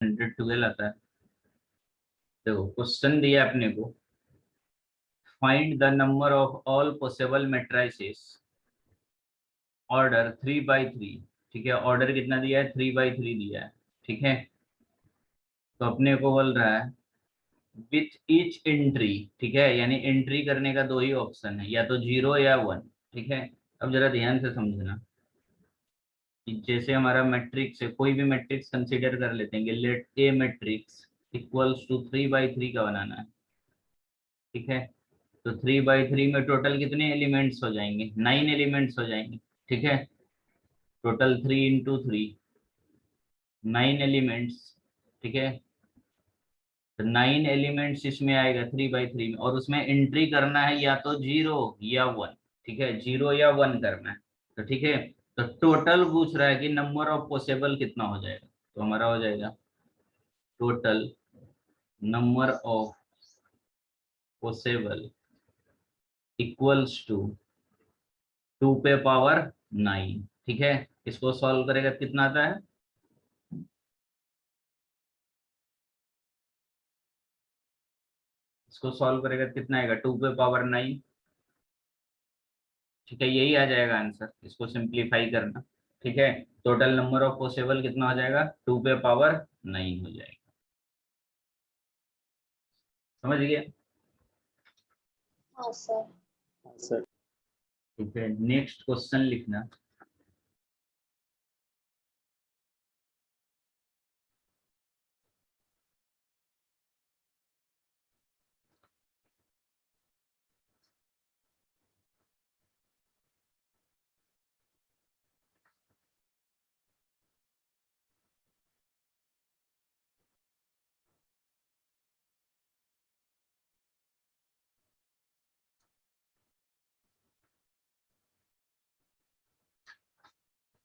112 आता है। देखो क्वेश्चन दिया अपने को, find the number of all possible matrices order 3 by 3। ठीक है, ऑर्डर कितना दिया है, 3 by 3 दिया है। ठीक है, तो अपने को बोल रहा है विथ ईच एंट्री। ठीक है, यानी एंट्री करने का दो ही ऑप्शन है, या तो 0 या 1। ठीक है, अब जरा ध्यान से समझना कि जैसे हमारा मैट्रिक्स है, कोई भी मैट्रिक्स कंसीडर कर लेते हैं, let A matrix equals to 3 by 3 का बनाना है। ठीक है, तो 3 by 3 में टोटल कितने एलिमेंट्स हो जाएंगे, 9 एलिमेंट्स हो जाएंगे। ठीक है, टोटल 3 into 3, 9 एलिमेंट्स। ठीक है, तो 9 एलिमेंट्स इसमें आएगा 3 by 3 में, और उसमें एंट्री करना है या तो 0 या 1। ठीक है, 0 या 1 करना है। तो ठीक है, तो टोटल पूछ रहा है कि नंबर ऑफ पॉसिबल कितना हो जाएगा, तो हमारा हो जाएगा total number of possible equals to 2 पे पावर 9। ठीक है, इसको सॉल्व करेगा कितना आता है, इसको सॉल्व करेगा कितना आएगा, 2 पे पावर 9। ठीक है, यही आ जाएगा आंसर, इसको सिंप्लीफाई करना। ठीक है, टोटल नंबर ऑफ पॉसिबल कितना हो जाएगा, 2 पे पावर 9 हो जाएगा। समझ गया। हाँ सर। हाँ सर। ठीक है, नेक्स्ट क्वेश्चन लिखना।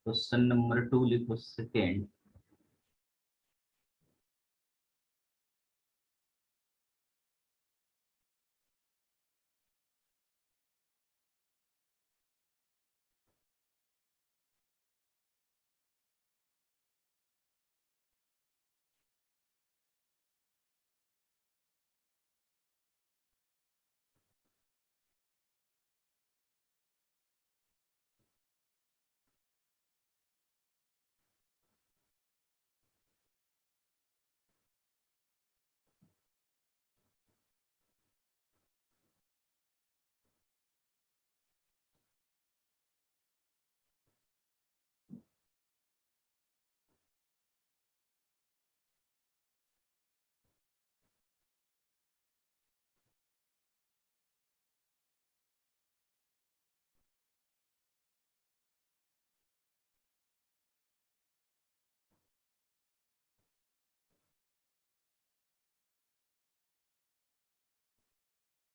क्वेश्चन नंबर 2 लिखो, सेकेंड।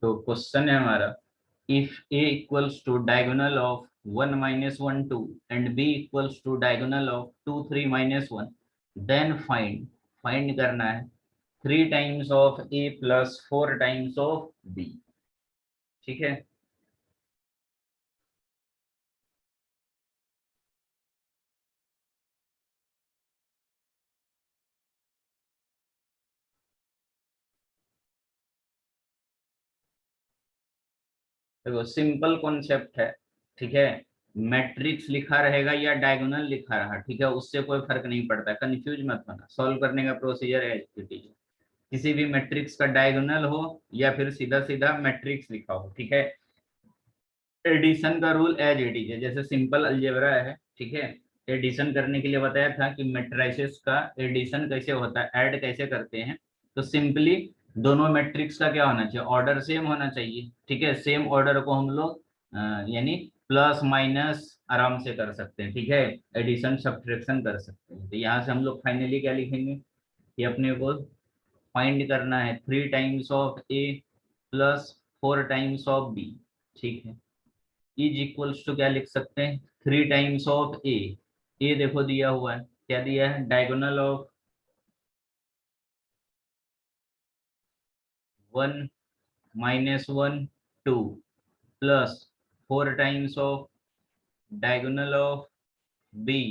तो क्वेश्चन है हमारा, if a equals to diagonal of 1 - 1 2 and b equals to diagonal of 2 3 - 1, then find, find करना है 3 times of a plus 4 times of b। ठीक है, देखो सिंपल कॉन्सेप्ट है। ठीक है, मैट्रिक्स लिखा रहेगा या डायगोनल लिखा रहा, ठीक है, उससे कोई फर्क नहीं पड़ता, कंफ्यूज मत होना। सॉल्व करने का प्रोसीजर है किसी भी मैट्रिक्स का डायगोनल हो या फिर सीधा सीधा मैट्रिक्स लिखा हो। ठीक है, एडिशन का रूल एज इट इज है, जैसे सिंपल अलजेब्रा है। ठीक है, एडिशन करने के लिए बताया था कि मैट्रिसेस का एडिशन कैसे होता है, ऐड कैसे करते हैं। तो सिंपली दोनों मैट्रिक्स का क्या होना चाहिए, ऑर्डर सेम होना चाहिए। ठीक है, सेम ऑर्डर को हम लोग यानी प्लस माइनस आराम से कर सकते हैं। ठीक है, एडिशन सब्ट्रैक्शन कर सकते हैं। तो यहाँ से हम लोग फाइनली क्या लिखेंगे कि अपने को फाइंड करना है 3 times of A plus 4 times of B. ठीक है, इज इक्वल्स टू क्या लिख सकते हैं, 3 टाइम्स ऑफ ए। ए देखो दिया हुआ है, क्या दिया है, diagonal of 1 - 1 2 plus 4 times of diagonal of B.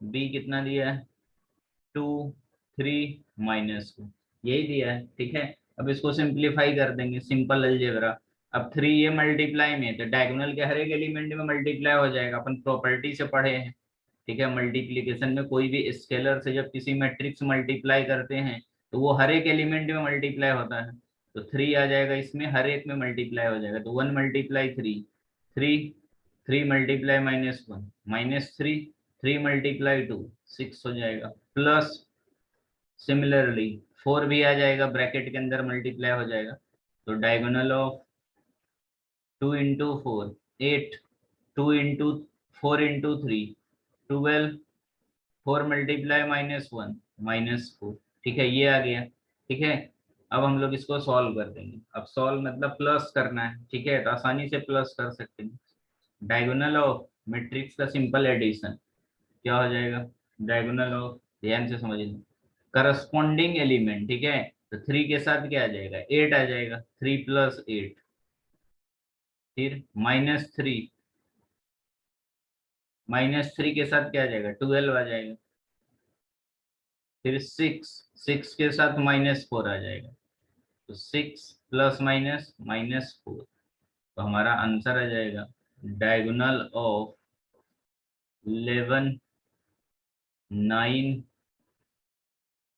B कितना दिया है, 2 3 - 1 यही दिया है, ठीक है। अब इसको सिंप्लीफाई कर देंगे, सिंपल अलजेब्रा। अब 3 ये मल्टीप्लाई में, तो डायगोनल के हर एक एलिमेंट में मल्टीप्लाई हो जाएगा, अपन प्रॉपर्टी से पढ़े हैं, ठीक है। मल्टीप्लीकेशन में कोई भी स्केलर से जब किसी मैट्रिक्स मल्टीप्लाई करते हैं तो वो हर एक एलिमेंट में मल्टीप्लाई होता है। तो 3 आ जाएगा, इसमें हर एक में मल्टीप्लाई हो जाएगा, तो 1 × 3 3, 3 × -1 -3, 3 × 2 6 हो जाएगा, प्लस सिमिलरली 4 भी आ जाएगा, ब्रैकेट के अंदर मल्टीप्लाई हो जाएगा। तो डायगोनल ऑफ 2 × 4 8, 2 × 4 × 3 12, 4 × -1 -4, ठीक है, ये आ गया, ठीक है। अब हम लोग इसको सॉल्व कर देंगे। अब सॉल्व मतलब प्लस करना है, ठीक है, तो आसानी से प्लस कर सकते हैं। डायगोनल ऑफ मैट्रिक्स का सिंपल एडिशन क्या हो जाएगा, डायगोनल ऑफ, ध्यान से समझिए, करस्पॉन्डिंग एलिमेंट, ठीक है। तो 3 के साथ क्या आ जाएगा, 8 आ जाएगा, 3 + 8, फिर -3, -3 के साथ क्या आ जाएगा, 12 आ जाएगा, फिर 6, 6 के साथ -4 आ जाएगा, तो 6 + -4, तो हमारा आंसर आ जाएगा डायगोनल ऑफ 11 9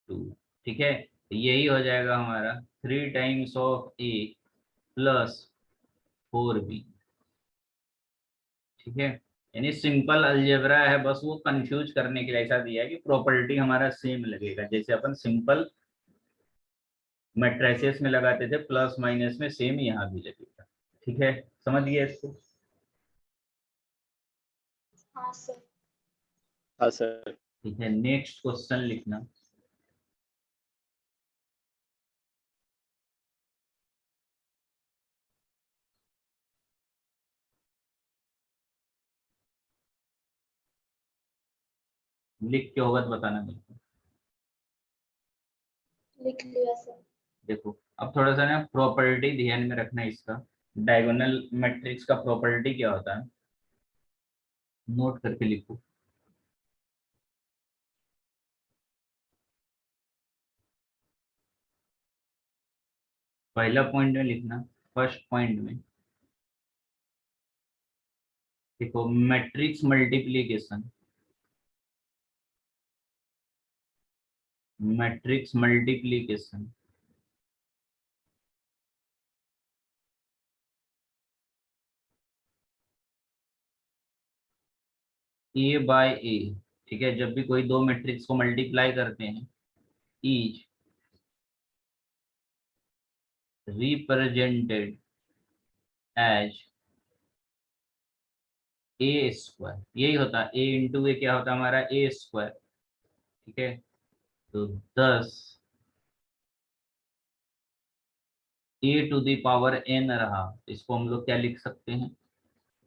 2, ठीक है। तो यही हो जाएगा हमारा 3 टाइम्स ऑफ A + 4B, ठीक है। यानी सिंपल अलजेब्रा है, बस वो कंफ्यूज करने के लिए ऐसा दिया है कि प्रॉपर्टी हमारा सेम लगेगा, जैसे अपन सिंपल मैट्रिसेस में लगाते थे प्लस माइनस में, सेम यहाँ भी लगेगा, ठीक है। समझ गए इसको? हाँ सर। हाँ सर। ठीक है, नेक्स्ट क्वेश्चन लिखना। लिख के होगा तो बताना मेरे को। लिख लिया सर। देखो अब थोड़ा सा ना प्रॉपर्टी ध्यान में रखना इसका, डायगोनल मैट्रिक्स का प्रॉपर्टी क्या होता है, नोट करके लिखो। पहला पॉइंट में लिखना, फर्स्ट पॉइंट में देखो, matrix multiplication, matrix multiplication A/A, ठीक है। जब भी कोई दो मैट्रिक्स को मल्टीप्लाई करते हैं, इज रिप्रेजेंटेड एज A², यही होता है, A × A क्या होता है हमारा, A², ठीक है। तो 10 A⁴ रहा, इसको हम लोग क्या लिख सकते हैं,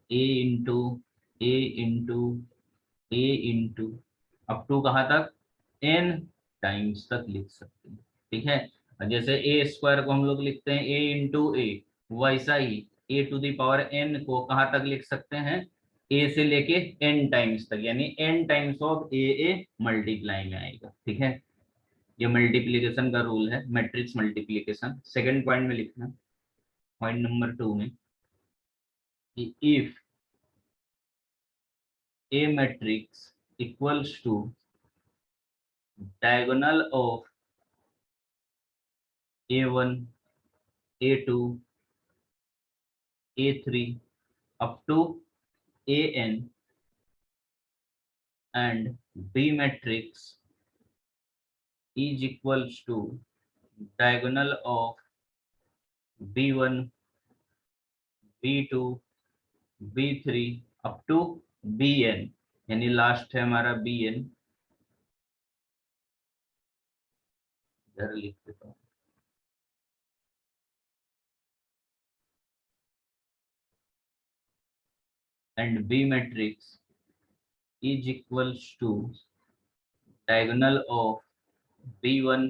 A × A × A, up to कहाँ तक, n टाइम्स तक लिख सकते हैं, ठीक है। और जैसे A² को हम लोग लिखते हैं A × A, वैसा ही A⁴ को कहाँ तक लिख सकते हैं, A से लेके n टाइम्स तक, यानी n times of A multiply में आएगा, ठीक है। ये मल्टीप्लीकेशन का रूल है, मैट्रिक्स मल्टीप्लीकेशन। सेकंड पॉइंट में लिखना, पॉइंट नंबर 2 में, if A matrix equals to diagonal of A1, A2, A3 up to AN, and B matrix is equals to diagonal of B1, B2, B3 up to Bn, यानी last है हमारा Bn, इधर लिख देता हूँ, and B matrix is equals to diagonal of B1,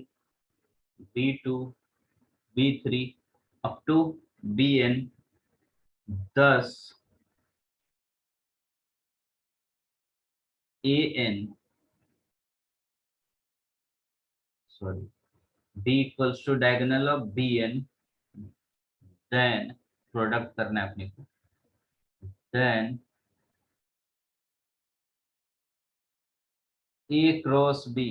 B2, B3 up to Bn, thus An sorry, B equals to diagonal of BN, then product करना है अपने को, देन A क्रॉस B,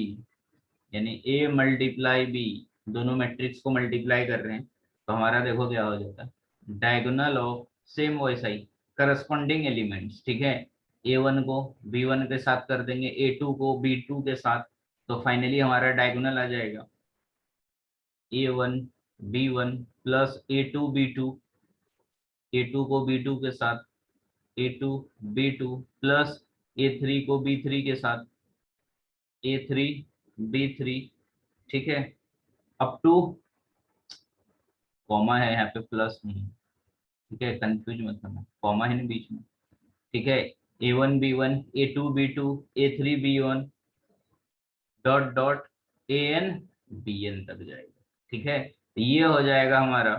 यानी A मल्टीप्लाई B, दोनों matrix को multiply कर रहे हैं, तो हमारा देखो क्या हो जाता है, डायगोनल ऑफ सेम वैसा ही करस्पॉन्डिंग एलिमेंट्स, ठीक है, A1 को B1 के साथ कर देंगे, A2 को B2 के साथ, तो फाइनली हमारा डायगोनल आ जाएगा A1 B1 plus A2 B2, A2 को B2 के साथ, A2 B2 प्लस A3 को B3 के साथ, A3 B3, ठीक है, अप टू, कॉमा है यहाँ पे, प्लस नहीं, ठीक है, कंफ्यूज मत करना, कॉमा है ना बीच में, ठीक है, A1 B1 A2 B2 A3 B1 dot dot AN BN तक जाएगा, ठीक है, ये हो जाएगा हमारा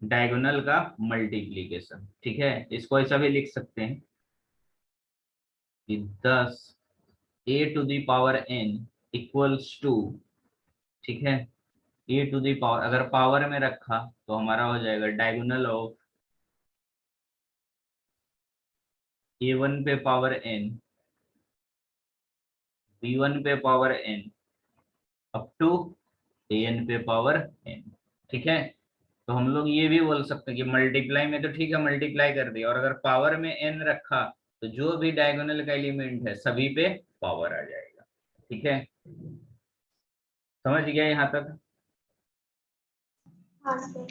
डायगोनल का मल्टीप्लीकेशन, ठीक है, इसको ऐसा भी लिख सकते हैं कि 10 A to the power N equals to, ठीक है, A टू द पावर, अगर पावर में रखा तो हमारा हो जाएगा डायगोनल ऑफ A1 पे पावर N, B1 पे power N, up to AN पे पावर N, ठीक है, तो हम लोग ये भी बोल सकते हैं कि मल्टीप्लाई में तो ठीक है, मल्टीप्लाई कर दिया, और अगर पावर में N रखा तो जो भी डायगोनल का एलिमेंट है सभी पे पावर आ जाएगा, ठीक है, समझ गया यहाँ तक। हाँ सर।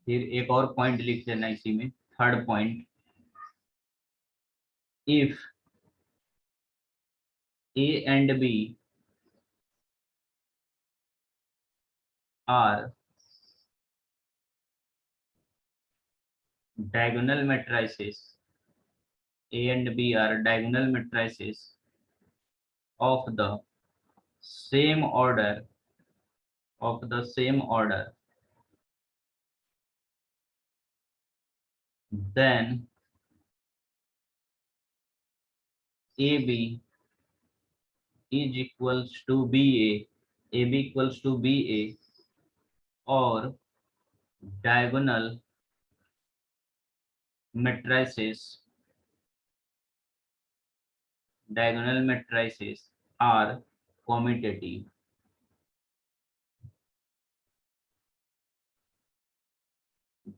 फिर एक और पॉइंट लिख देना इसी में, third point, if A and B are diagonal matrices, A and B are diagonal matrices of the same order, then AB is equals to BA, AB equals to BA, or diagonal matrices are commutative,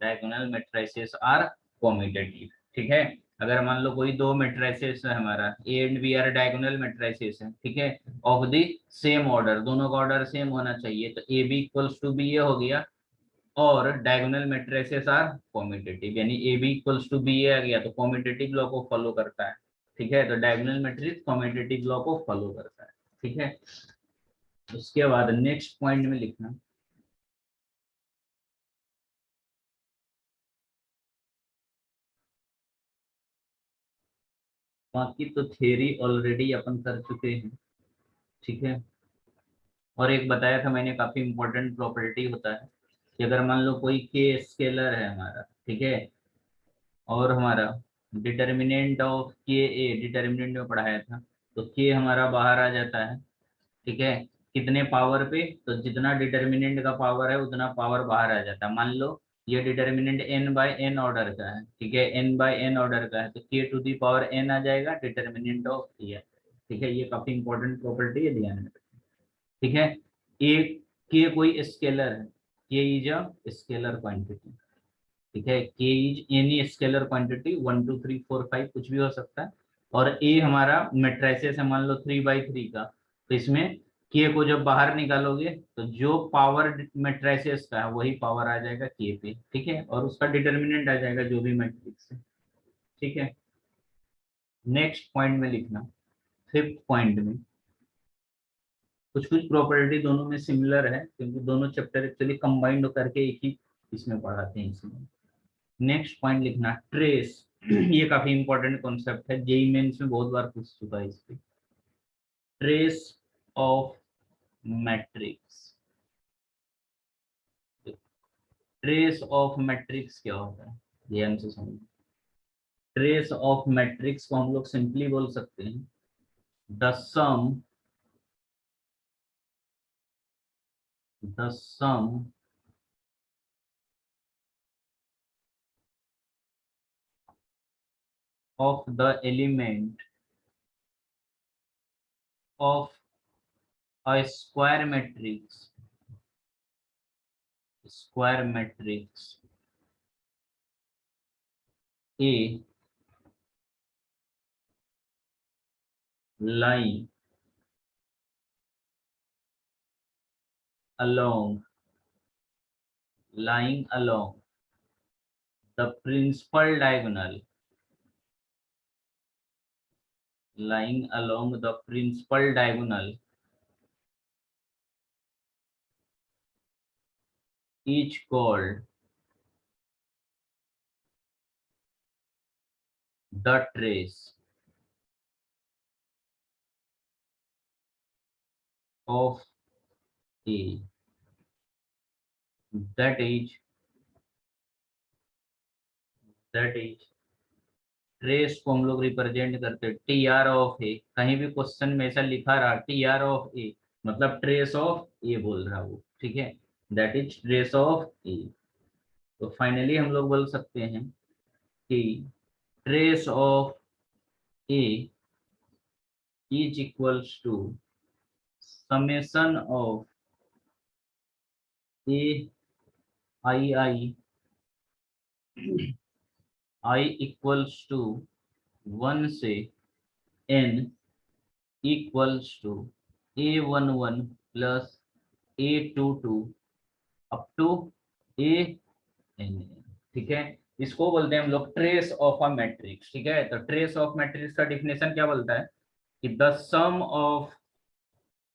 diagonal matrices are commutative, ठीक है, अगर मान लो कोई दो matrices है हमारा A and B are diagonal matrices है, ठीक है, ऑफ द सेम ऑर्डर, दोनों का ऑर्डर सेम होना चाहिए, तो A B equals to B A हो गया, और डायगोनल मैट्रिसेस आर कॉम्यूटेटिव, यानी A B equals to B A आ गया तो कॉम्यूटेटिव लॉ को फॉलो करता है, ठीक है, तो डायगोनल मैट्रिक्स कॉम्यूटेटिव लॉ को फॉलो करता है, ठीक है, उसके बाद नेक्स्ट पॉइंट में लिखना, बाकी तो थ्योरी ऑलरेडी अपन कर चुके हैं, ठीक है, और एक बताया था मैंने, काफी इंपॉर्टेंट प्रॉपर्टी होता है कि अगर मान लो कोई के स्केलर है हमारा, ठीक है, और हमारा डिटर्मिनेंट ऑफ के ए, डिटर्मिनेंट में पढ़ाया था, तो के हमारा बाहर आ जाता है, ठीक है, कितने पावर पे, तो जितना डिटर्मिनेंट का पावर है उतना पावर बाहर आ जाता है, मान लो ये determinant n by n order का है, ठीक है, n बाय n ऑर्डर का है, तो k to the power n आ जाएगा डिटर्मिनेंट ऑफ ये, ठीक है, ये काफी इंपॉर्टेंट प्रॉपर्टी है, ध्यान में, ठीक है, ए के कोई स्केलर है, के इज अ स्केलर क्वांटिटी, ठीक है, के इज एनी स्केलर क्वांटिटी 1 2 3 4 5 कुछ भी हो सकता है, और ए हमारा मैट्रिसेस है मान लो 3 by 3 का, तो इसमें के को जब बाहर निकालोगे तो जो पावर मैट्रिसेस का है वही पावर आ जाएगा के पे, ठीक है, और उसका डिटर्मिनेंट आ जाएगा जो भी मैट्रिक्स है, ठीक है, नेक्स्ट पॉइंट में लिखना, फिफ्थ पॉइंट में कुछ कुछ प्रॉपर्टी दोनों में सिमिलर है क्योंकि दोनों चैप्टर एक्चुअली कंबाइंड करके एक ही इसमें पढ़ाते हैं, इसमें नेक्स्ट पॉइंट लिखना, ट्रेस, ये काफी इंपॉर्टेंट कॉन्सेप्ट है, जेई मेंस में बहुत बार पूछ चुका है, इसके trace of matrix, trace of matrix क्या होता है, ध्यान से समझो, ट्रेस ऑफ मैट्रिक्स को हम लोग सिंपली बोल सकते हैं the sum the sum of the element of a square matrix A lying along the principal diagonal each called the trace of A, that is trace को हम लोग रिप्रेजेंट करते टी आर ऑफ ए। कहीं भी question में ऐसा लिखा रहा टी आर ऑफ ए मतलब ट्रेस ऑफ ए बोल रहा वो, ठीक है, that is trace of A. तो फाइनली हम लोग बोल सकते हैं कि trace of A is equals to summation of A i equals to 1 से n equals to A11 plus A22 up to AN, ठीक है। इसको बोलते हैं हम लोग ट्रेस ऑफ अ मैट्रिक्स, ठीक है। तो ट्रेस ऑफ मैट्रिक्स का डिफिनेशन क्या बोलता है कि द सम ऑफ,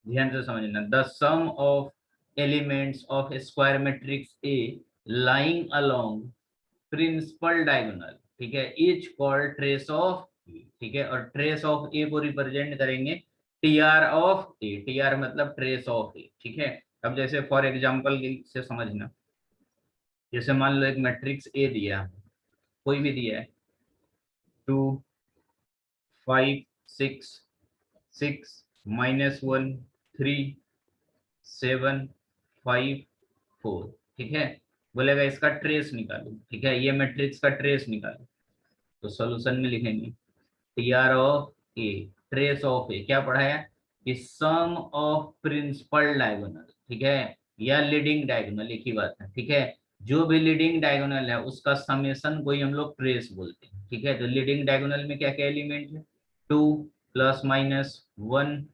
ध्यान से समझना, the sum of elements of square matrix A lying along principal diagonal, ठीक है, is called trace of A, ठीक है। और ट्रेस ऑफ ए को रिप्रेजेंट करेंगे T R of A, T R मतलब ट्रेस ऑफ ए, ठीक है। अब जैसे फॉर एग्जांपल से समझना, जैसे मान लो एक मैट्रिक्स ए दिया, कोई भी दिया है 2 5 6 6 -1 3 7 5 4, ठीक है। बोलेगा इसका ट्रेस निकालो, ठीक है, ये मैट्रिक्स का ट्रेस निकालो। तो सॉल्यूशन में लिखेंगे T R of A, trace of A क्या पढ़ा है कि सम ऑफ प्रिंसिपल डायगोनल, ठीक है, या लीडिंग डायगोनल, एक ही बात है, ठीक है। जो भी लीडिंग डायगोनल है उसका समेशन को ही हम लोग ट्रेस बोलते हैं, ठीक है। तो लीडिंग डायगोनल में क्या क्या एलिमेंट है 2 +-1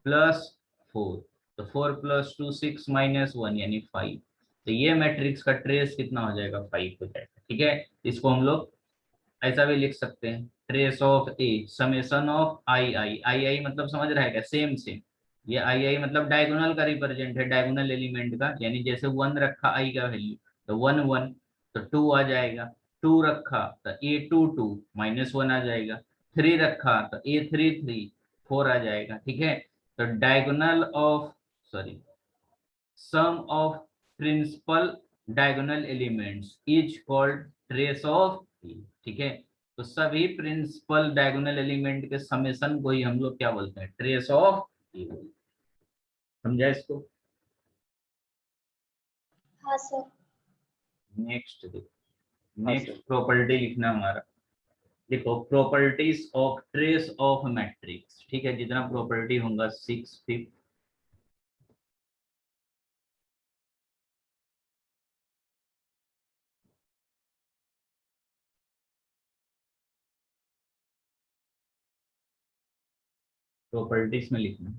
+4, तो 4 + 2 6 -1 यानी 5। तो ये मैट्रिक्स का ट्रेस कितना हो जाएगा 5 हो जाएगा, ठीक है। इसको हम लोग ऐसा भी लिख सकते हैं trace of A summation of I मतलब समझ रहा है क्या, सेम सेम। ये आई मतलब डायगोनल का रिप्रेजेंट है, डायगोनल एलिमेंट का, यानी जैसे 1 रखा आई का वैल्यू तो 1 1, तो 2 आ जाएगा, 2 रखा तो A22 -1 आ जाएगा, 3 रखा तो A33 4 आ जाएगा, ठीक है। तो diagonal of, sorry, sum of principal diagonal elements is called trace of E, ठीक है। तो सभी प्रिंसिपल डायगोनल एलिमेंट के समेशन को ही हम लोग क्या बोलते हैं ट्रेस ऑफ ई। समझा इसको? हाँ सर। नेक्स्ट देखो, हाँ नेक्स्ट सर। प्रॉपर्टी लिखना हमारा, देखो properties of trace of matrix, ठीक है। जितना प्रॉपर्टी होगा 6 5 प्रॉपर्टीज में लिखना।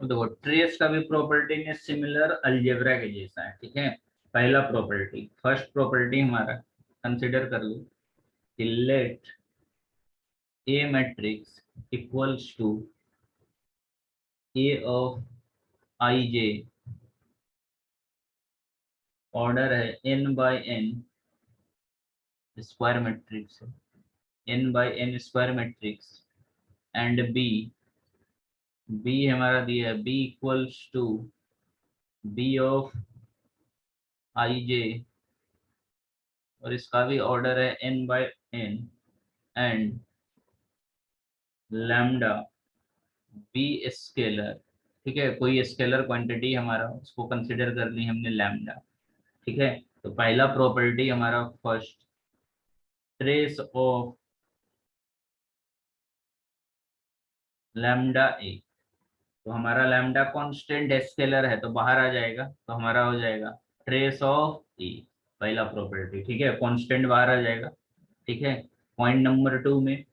देखो ट्रेस का भी प्रॉपर्टी में सिमिलर अलजेब्रा के जैसा है, ठीक है। पहला प्रॉपर्टी, फर्स्ट प्रॉपर्टी हमारा कंसिडर कर लो कि let A matrix equals to A of I J, order है n/n स्क्वायर मैट्रिक्स है, n/n square matrix, and B B हमारा दिया है B equals to B of I J, और इसका भी ऑर्डर है n by n and lambda B scalar. ठीक है, कोई स्केलर क्वांटिटी हमारा, उसको कंसिडर कर ली हमने लैम्डा। ठीक है, तो पहला प्रॉपर्टी हमारा फर्स्ट, ट्रेस ऑफ लैम्डा ए। तो हमारा लैम्डा कांस्टेंट स्केलर है तो बाहर आ जाएगा, तो हमारा हो जाएगा ट्रेस ऑफ ए, पहला प्रॉपर्टी। ठीक है, कांस्टेंट बाहर आ जाएगा। ठीक है, पॉइंट नंबर 2 में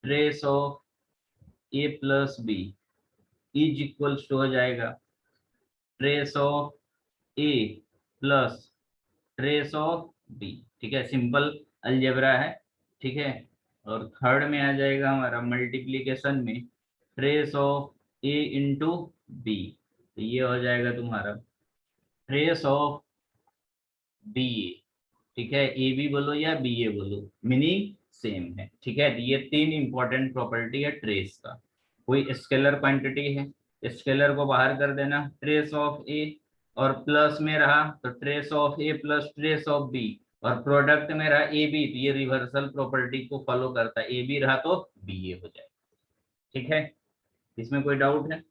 trace of A plus B is equals to हो जाएगा trace of A plus trace of B. ठीक है, सिंपल अलजेब्रा है। ठीक है, और थर्ड में आ जाएगा हमारा मल्टीप्लीकेशन में trace of A into B, तो ये हो जाएगा तुम्हारा ट्रेस ऑफ बी ए। ठीक है, ए बी बोलो या बी ए बोलो, मीनिंग सेम है। ठीक है, तो ये 3 इंपॉर्टेंट प्रॉपर्टी है ट्रेस का। कोई स्केलर क्वांटिटी है, स्केलर को बाहर कर देना, ट्रेस ऑफ ए, और प्लस में रहा तो trace of A plus trace of B, और प्रोडक्ट में रहा ए बी, तो ये रिवर्सल प्रॉपर्टी को फॉलो करता है, ए बी रहा तो बी ए हो जाए। ठीक है, इसमें कोई डाउट है?